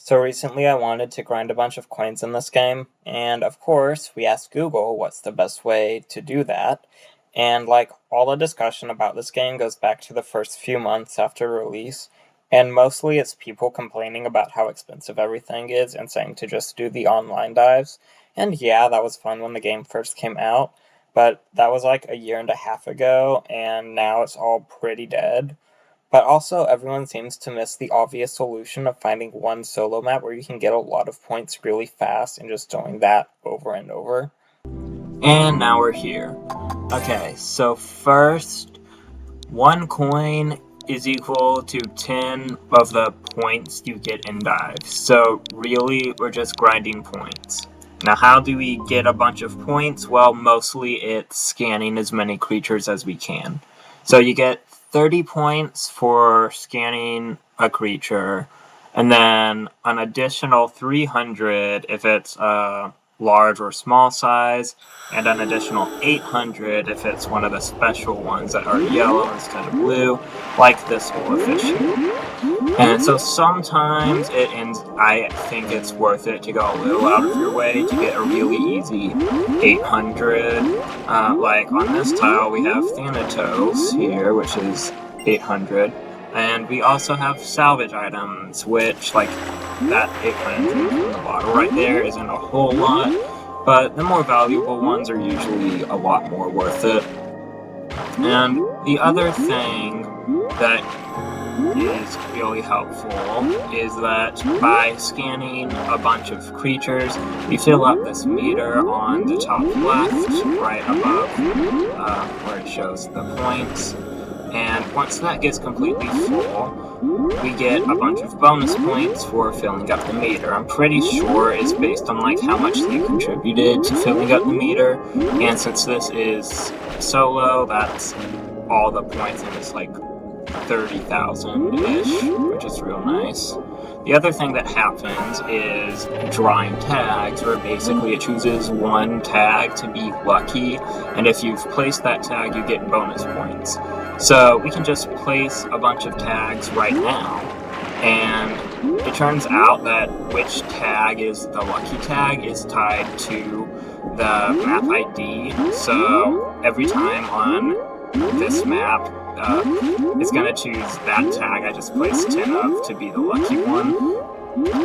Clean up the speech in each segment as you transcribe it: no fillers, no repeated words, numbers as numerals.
So recently I wanted to grind a bunch of coins in this game, and of course we asked Google what's the best way to do that, and like all the discussion about this game goes back to the first few months after release, and mostly it's people complaining about how expensive everything is and saying to just do the online dives. And yeah, that was fun when the game first came out, but that was like a year and a half ago, and now it's all pretty dead. But also, everyone seems to miss the obvious solution of finding one solo map where you can get a lot of points really fast and just doing that over and over. And now we're here. Okay, so first, one coin is equal to 10 of the points you get in dives. So really, we're just grinding points. Now, how do we get a bunch of points? Well, mostly it's scanning as many creatures as we can. So you get 30 points for scanning a creature, and then an additional 300 if it's a large or small size, and an additional 800 if it's one of the special ones that are yellow instead of blue, like this fish here. And so sometimes I think it's worth it to go a little out of your way to get a really easy 800. Like on this tile we have Thanatos here, which is 800. And we also have salvage items, which, like, that 800 from the bottle right there isn't a whole lot, but the more valuable ones are usually a lot more worth it. And the other thing that is really helpful is that by scanning a bunch of creatures, you fill up this meter on the top left, right above where it shows the points. And once that gets completely full, we get a bunch of bonus points for filling up the meter. I'm pretty sure it's based on like how much you contributed to filling up the meter, and since this is solo, that's all the points, and it's like 30,000-ish, which is real nice. The other thing that happens is drawing tags, where basically it chooses one tag to be lucky, and if you've placed that tag, you get bonus points. So we can just place a bunch of tags right now, and it turns out that which tag is the lucky tag is tied to the map ID, so every time on this map, it's going to choose that tag I just placed 10 of to be the lucky one.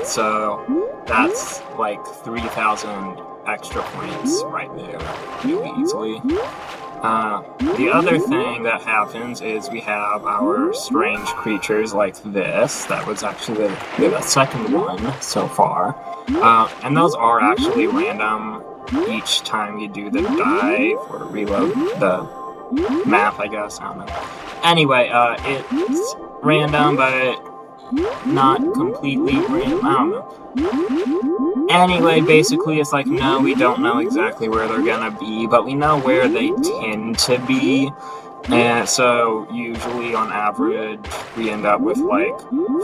So that's like 3,000 extra points right there, really easily. The other thing that happens is we have our strange creatures like this. That was actually the second one so far. And those are actually random each time you do the dive or reload the map, I guess. I don't know. Anyway, it's random, but not completely random. I don't know. Anyway, basically, it's like, no, we don't know exactly where they're gonna be, but we know where they tend to be. And so, usually, on average, we end up with like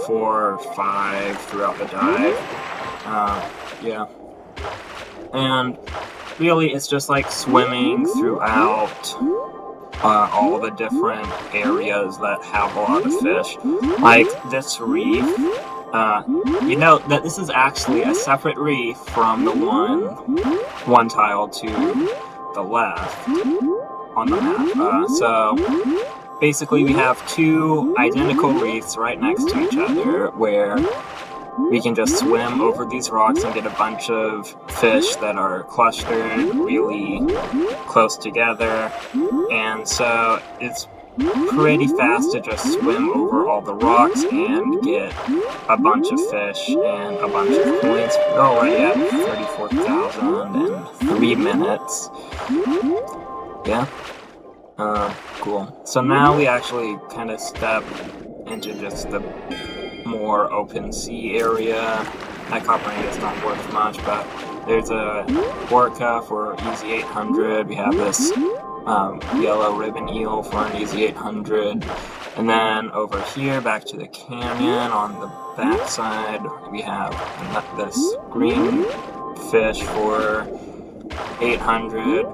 4 or 5 throughout the dive. Yeah. And really, it's just like swimming throughout all the different areas that have a lot of fish. Like this reef, you know that this is actually a separate reef from the one tile to the left on the map. So basically we have 2 identical reefs right next to each other where we can just swim over these rocks and get a bunch of fish that are clustered really close together. And so it's pretty fast to just swim over all the rocks and get a bunch of fish and a bunch of points. We're already at 34,000 in 3 minutes. Yeah. Cool. So now we actually kind of step into just the more open sea area. That copper ingots don't worth much, but there's a orca for easy 800. We have this yellow ribbon eel for an easy 800. And then over here, back to the canyon on the back side, we have this green fish for 800.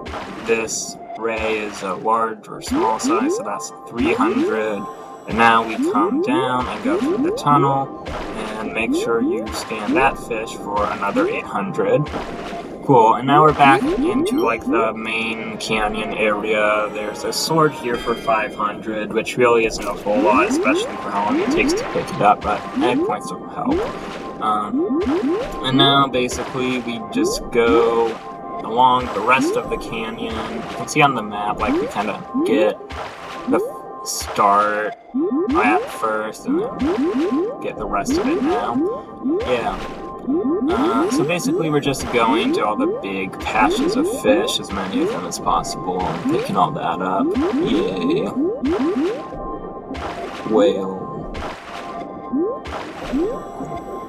This ray is a large or small size, so that's 300. And now we come down and go through the tunnel, and and make sure you scan that fish for another 800. Cool, and now we're back into like the main canyon area. There's a sword here for 500, which really isn't a whole lot, especially for how long it takes to pick it up, but egg points don't help. And now basically we just go along the rest of the canyon. You can see on the map, like, we kind of get the start at first and then get the rest of it now. Yeah. So basically we're just going to all the big patches of fish, as many of them as possible, and picking all that up. Yay. Whale.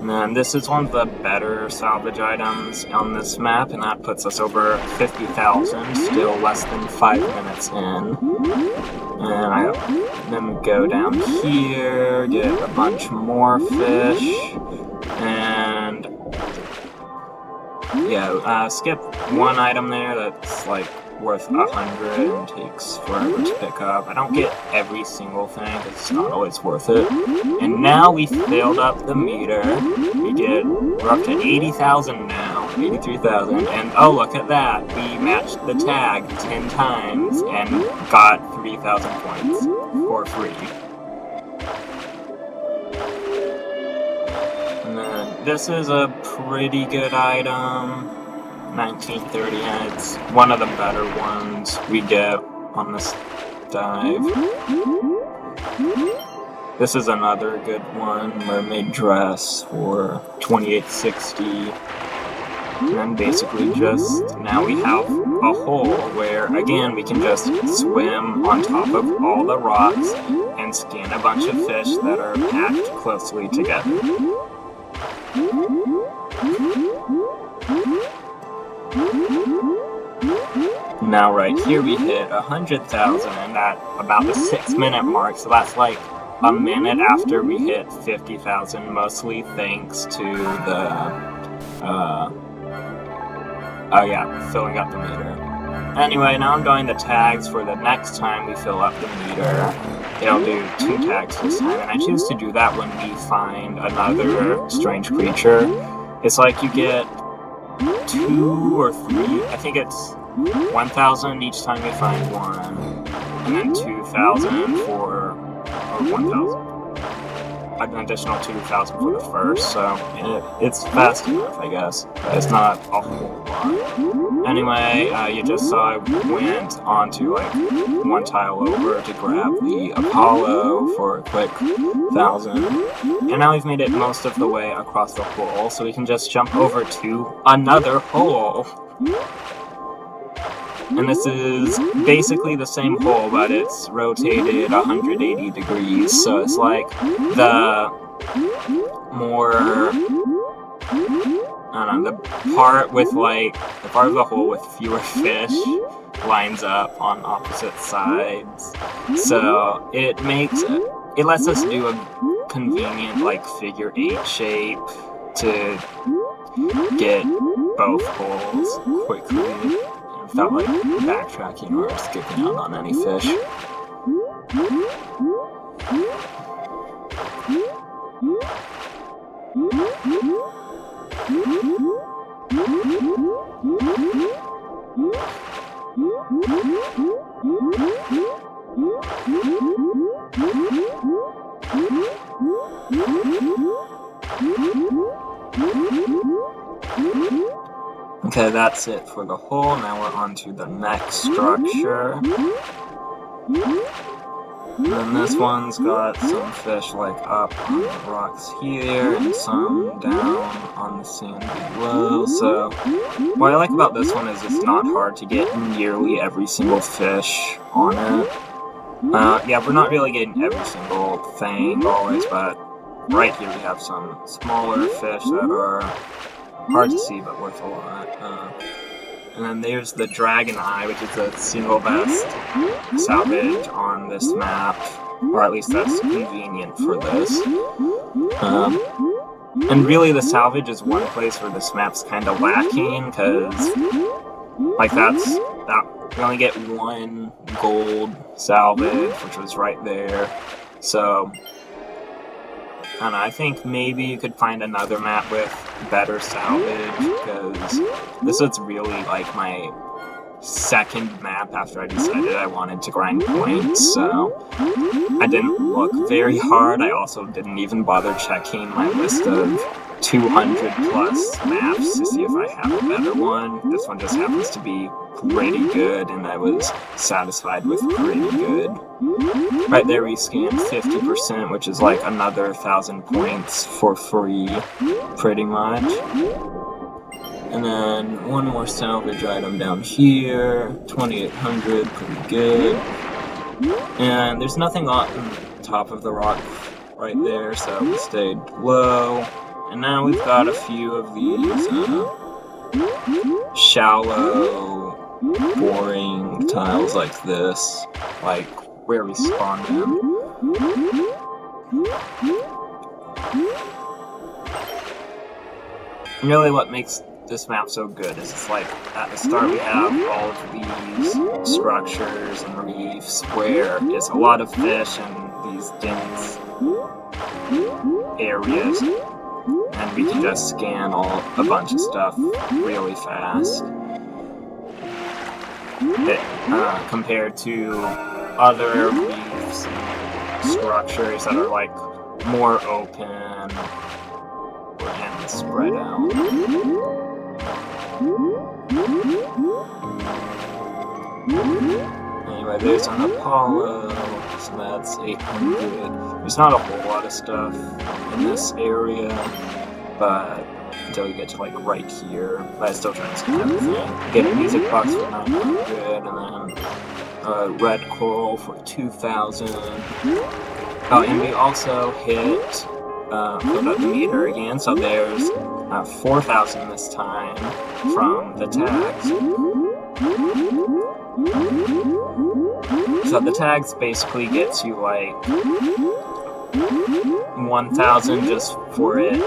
And this is one of the better salvage items on this map, and that puts us over 50,000, still less than 5 minutes in. And then go down here, get a bunch more fish, and yeah, skip one item there that's like worth 100 and takes forever to pick up. I don't get every single thing, it's not always worth it. And now we filled up the meter. We're up to 80,000 now, 83,000, and oh, look at that, we matched the tag 10 times and got 3,000 points for free. And then this is a pretty good item. 1930, and it's one of the better ones we get on this dive. This is another good one, mermaid dress for 2860. And then basically just, now we have a hole where, again, we can just swim on top of all the rocks and scan a bunch of fish that are packed closely together. Now right here we hit 100,000 at about the 6-minute mark, so that's like a minute after we hit 50,000, mostly thanks to the, filling up the meter. Anyway, now I'm doing the tags for the next time we fill up the meter. It'll do 2 tags this time, and I choose to do that when we find another strange creature. It's like you get 2 or 3, I think it's 1,000 each time you find one, and then 2,000 for, or 1,000, an additional 2,000 for the first, so it's fast enough, I guess, but it's not a whole lot. Anyway, you just saw I went onto like one tile over to grab the Apollo for a quick 1,000, and now we've made it most of the way across the hole, so we can just jump over to another hole. And this is basically the same hole, but it's rotated 180 degrees, so it's like the more, I don't know, the part with like, the part of the hole with fewer fish lines up on opposite sides. So it lets us do a convenient like figure 8 shape to get both holes quickly, without like backtracking or skipping out on any fish. Okay, that's it for the hole. Now we're on to the next structure. And then this one's got some fish like up on the rocks here and some down on the sand below. So what I like about this one is it's not hard to get nearly every single fish on it. Yeah, we're not really getting every single thing always, but right here we have some smaller fish that are hard to see but worth a lot. And then there's the Dragon Eye, which is the single best salvage on this map, or at least that's convenient for this. And really the salvage is one place where this map's kind of lacking, because like we only get 1 gold salvage, which was right there. So don't know, I think maybe you could find another map with better salvage, because this was really like my second map after I decided I wanted to grind points, so I didn't look very hard. I also didn't even bother checking my list of 200 plus maps to see if I have a better one. This one just happens to be pretty good, and I was satisfied with pretty good. Right there we scanned 50%, which is like another 1,000 points for free, pretty much. And then one more salvage item down here, 2,800, pretty good. And there's nothing on top of the rock right there, so we stayed low. And now we've got a few of these shallow, boring tiles like this, like where we spawned in. Really what makes this map so good is it's like at the start we have all of these structures and reefs where there's a lot of fish and these dense areas, and we can just scan a bunch of stuff really fast. Compared to other reefs and structures that are like more open and spread out. Anyway, there's an Apollo, so that's 800. There's not a whole lot of stuff in this area, but until you get to like right here, but I still try to scan everything. Get a music box for 900, and then red coral for 2,000. Oh, and we also hit put up the meter again, so there's 4,000 this time from the tags. So the tags basically gets you like 1,000 just for it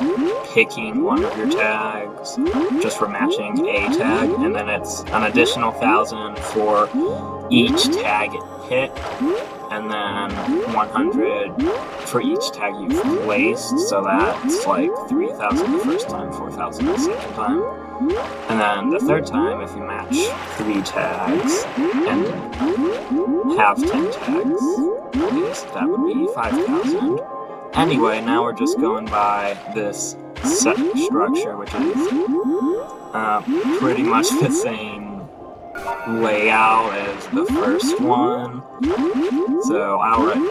picking one of your tags, just for matching a tag, and then it's an additional 1,000 for each tag it picked, and then 100 for each tag you've placed, so that's like 3,000 the first time, 4,000 the second time. And then the third time, if you match 3 tags and have 10 tags, at least, that would be 5,000. Anyway, now we're just going by this set structure, which is pretty much the same layout as the first one. So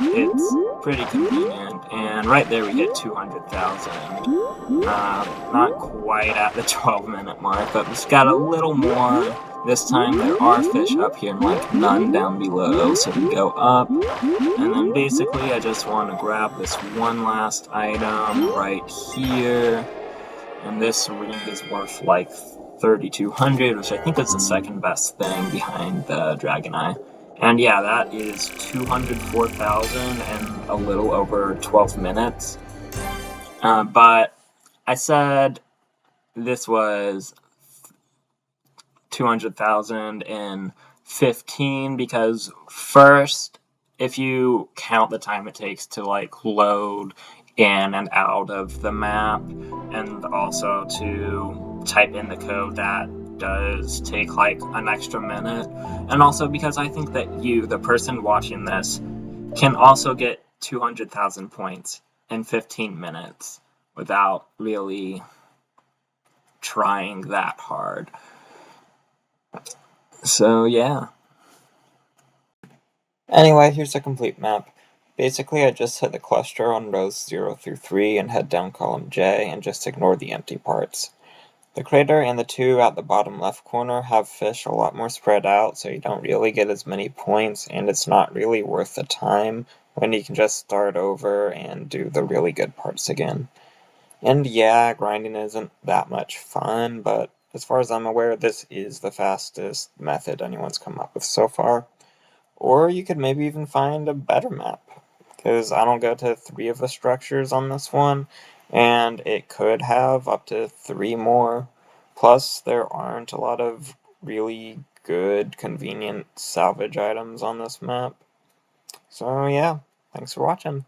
it's pretty convenient, and right there we hit 200,000. Not quite at the 12-minute mark, but we've got a little more. This time there are fish up here and like none down below, so we go up, and then basically I just want to grab this one last item right here, and this ring is worth like 3,200, which I think is the second best thing behind the Dragon Eye. And yeah, that is 204,000 in a little over 12 minutes. But I said this was 200,000 in 15 because first, if you count the time it takes to like load in and out of the map, and also to type in the code, that does take like an extra minute. And also because I think that you, the person watching this, can also get 200,000 points in 15 minutes without really trying that hard. So yeah. Anyway, here's a complete map. Basically, I just hit the cluster on rows 0 through 3 and head down column J and just ignore the empty parts. The crater and the 2 at the bottom left corner have fish a lot more spread out, so you don't really get as many points, and it's not really worth the time when you can just start over and do the really good parts again. And yeah, grinding isn't that much fun, but as far as I'm aware, this is the fastest method anyone's come up with so far. Or you could maybe even find a better map, because I don't go to 3 of the structures on this one, and it could have up to 3 more. Plus, there aren't a lot of really good, convenient salvage items on this map. So yeah, thanks for watching.